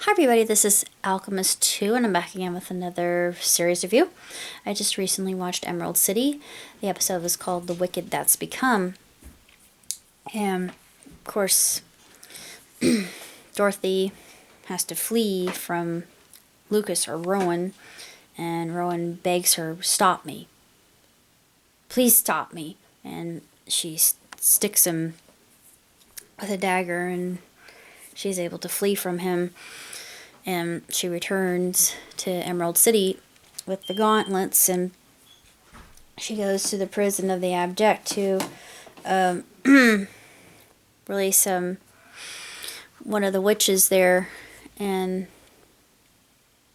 Hi everybody, this is Alchemist 2 and I'm back again with another series review. I just recently watched Emerald City. The episode was called The Wicked That's Become. And of course, Dorothy has to flee from Lucas or Rowan, and Rowan begs her, "Stop me. Please stop me." And she sticks him with a dagger and she's able to flee from him. And she returns to Emerald City with the gauntlets, and she goes to the prison of the abject to release one of the witches there and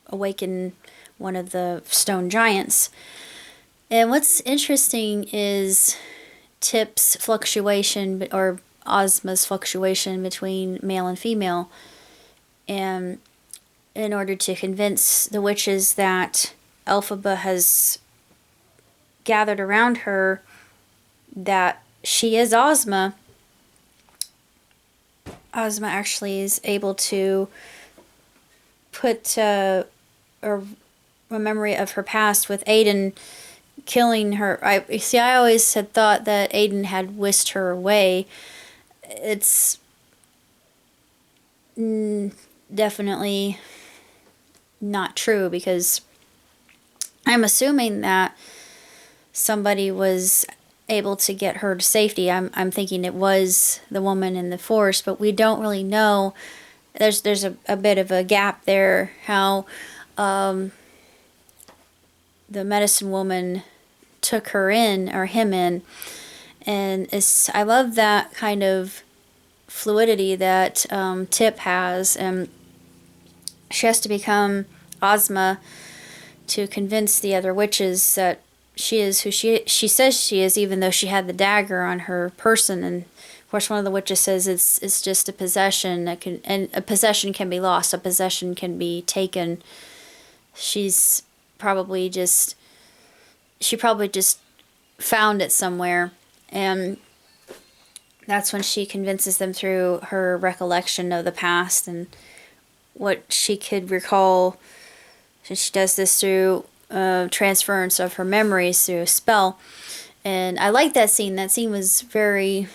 awaken one of the stone giants. And what's interesting is Tip's fluctuation, or Ozma's fluctuation between male and female, and in order to convince the witches that Elphaba has gathered around her that she is Ozma, Ozma actually is able to put a memory of her past with Aiden killing her. I always had thought that Aiden had whisked her away. It's definitely not true, because I'm assuming that somebody was able to get her to safety. I'm thinking it was the woman in the forest, but we don't really know. There's a bit of a gap there, how the medicine woman took her in, or him in, and I love that kind of fluidity that Tip has, and she has to become Ozma to convince the other witches that she is who she says she is, even though she had the dagger on her person. And of course, one of the witches says it's just a possession and a possession can be lost, a possession can be taken. She's probably just she probably just found it somewhere, and that's when she convinces them through her recollection of the past and what she could recall. She does this through transference of her memories through a spell. And I like that scene. That scene was very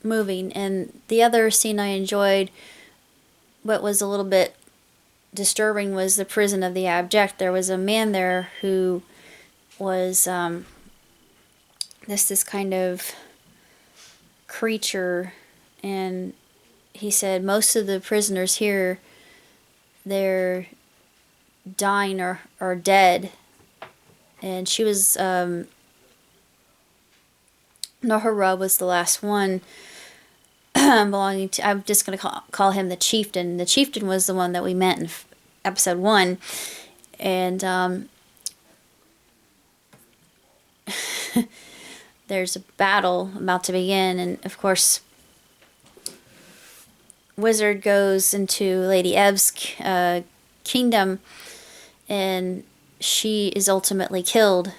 moving. And the other scene I enjoyed, what was a little bit disturbing, was the prison of the abject. There was a man there who was this kind of creature, and he said most of the prisoners here, they're dying or dead. And she was Nohura was the last one belonging to, I'm just going to call him the chieftain. The chieftain was the one that we met in episode 1. And there's a battle about to begin, and of course Wizard goes into Lady Ev's kingdom, and she is ultimately killed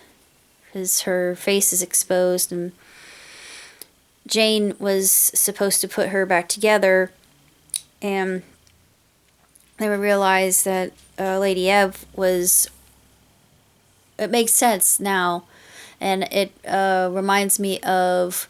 because her face is exposed. And Jane was supposed to put her back together, and they would realize that Lady Ev was... It makes sense now, and it reminds me of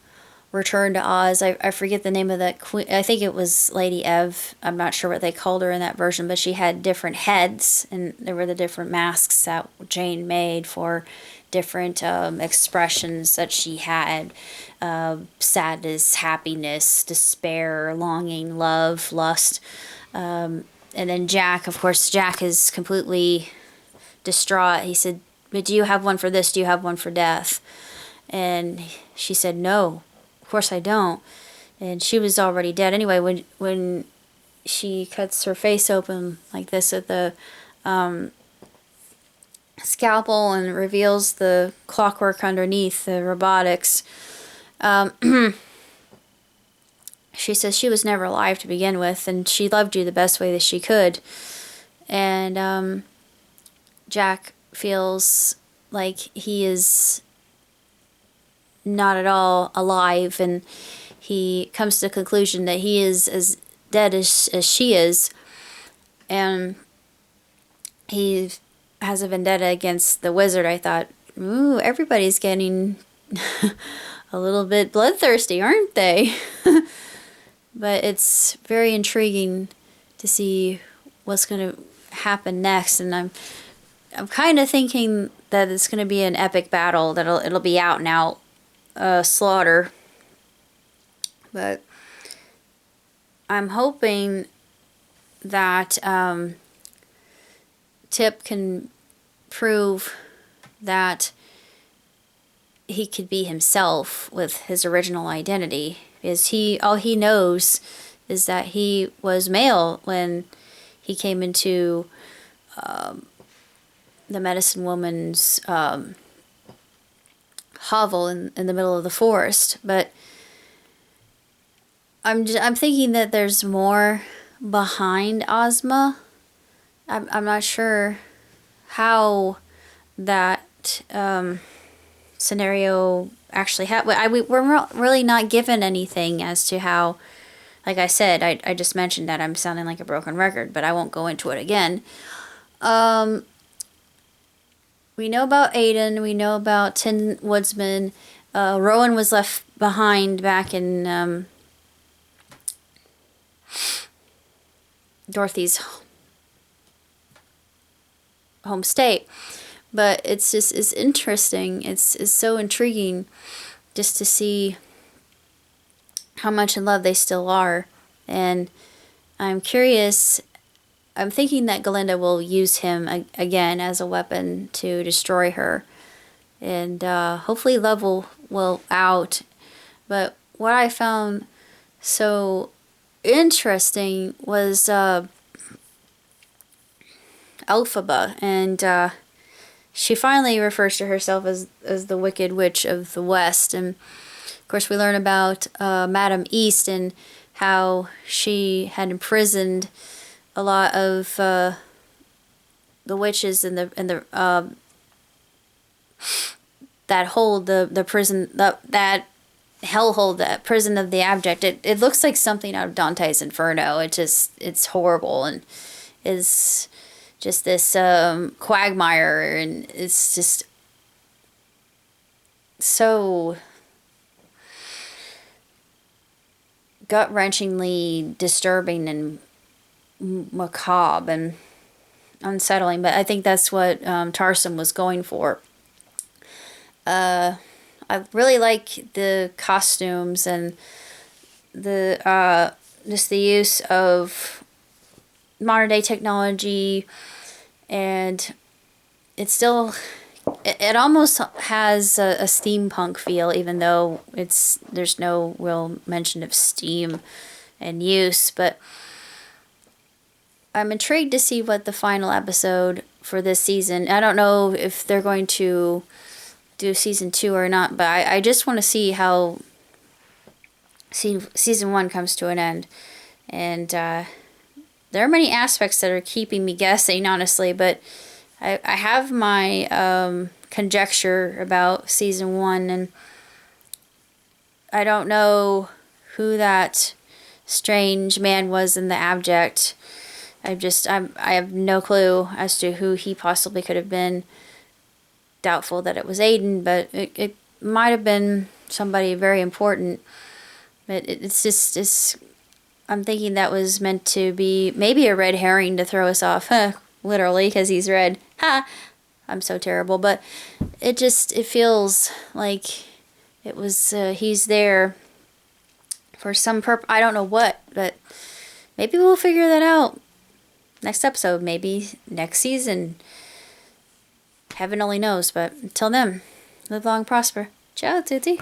Return to Oz. I forget the name of that queen. I think it was Lady Ev. I'm not sure what they called her in that version, but she had different heads, and there were the different masks that Jane made for different expressions that she had: sadness, happiness, despair, longing, love, lust. And then Jack, of course, Jack is completely distraught. He said, "But do you have one for this? Do you have one for death?" And she said, "No, of course I don't." And she was already dead anyway. When she cuts her face open like this at the scalpel and reveals the clockwork underneath, the robotics, she says she was never alive to begin with, and she loved you the best way that she could. And Jack feels like he is not at all alive, and he comes to the conclusion that he is as dead as she is. and he has a vendetta against the wizard. I thought, ooh, everybody's getting a little bit bloodthirsty, aren't they? But it's very intriguing to see what's going to happen next, and I'm kind of thinking that it's going to be an epic battle. That it'll be out and out slaughter. But I'm hoping that Tip can prove that he could be himself with his original identity. Is all he knows is that he was male when he came into the medicine woman's hovel in the middle of the forest. But I'm thinking that there's more behind Ozma. I'm not sure how that scenario actually happened. We're really not given anything as to how. Like I said, I just mentioned that I'm sounding like a broken record, but I won't go into it again. We know about Aiden. We know about Tin Woodsman. Rowan was left behind back in Dorothy's home state. But it's interesting. It's so intriguing just to see how much in love they still are. And I'm curious. I'm thinking that Galinda will use him again as a weapon to destroy her. And hopefully love will out. But what I found so interesting was Elphaba. And she finally refers to herself as the Wicked Witch of the West. And of course, we learn about Madame East and how she had imprisoned a lot of the witches in the that hold the prison that hellhole, that prison of the abject. It looks like something out of Dante's Inferno. It's horrible and is just this quagmire, and it's just so gut-wrenchingly disturbing and macabre and unsettling. But I think that's what Tarsem was going for. I really like the costumes and the just the use of modern day technology, and it almost has a steampunk feel, even though there's no real mention of steam and use. But I'm intrigued to see what the final episode for this season. I don't know if they're going to do season 2 or not, but I just want to see how season 1 comes to an end. And there are many aspects that are keeping me guessing, honestly, but I have my conjecture about season 1, and I don't know who that strange man was in the abject. I have no clue as to who he possibly could have been. Doubtful that it was Aiden, but it might have been somebody very important. But it's I'm thinking that was meant to be maybe a red herring to throw us off, literally, because he's red. Ha! I'm so terrible, but it feels like it was he's there for some purpose. I don't know what, but maybe we'll figure that out next episode, maybe next season. Heaven only knows, but until then, live long, prosper. Ciao, tutti.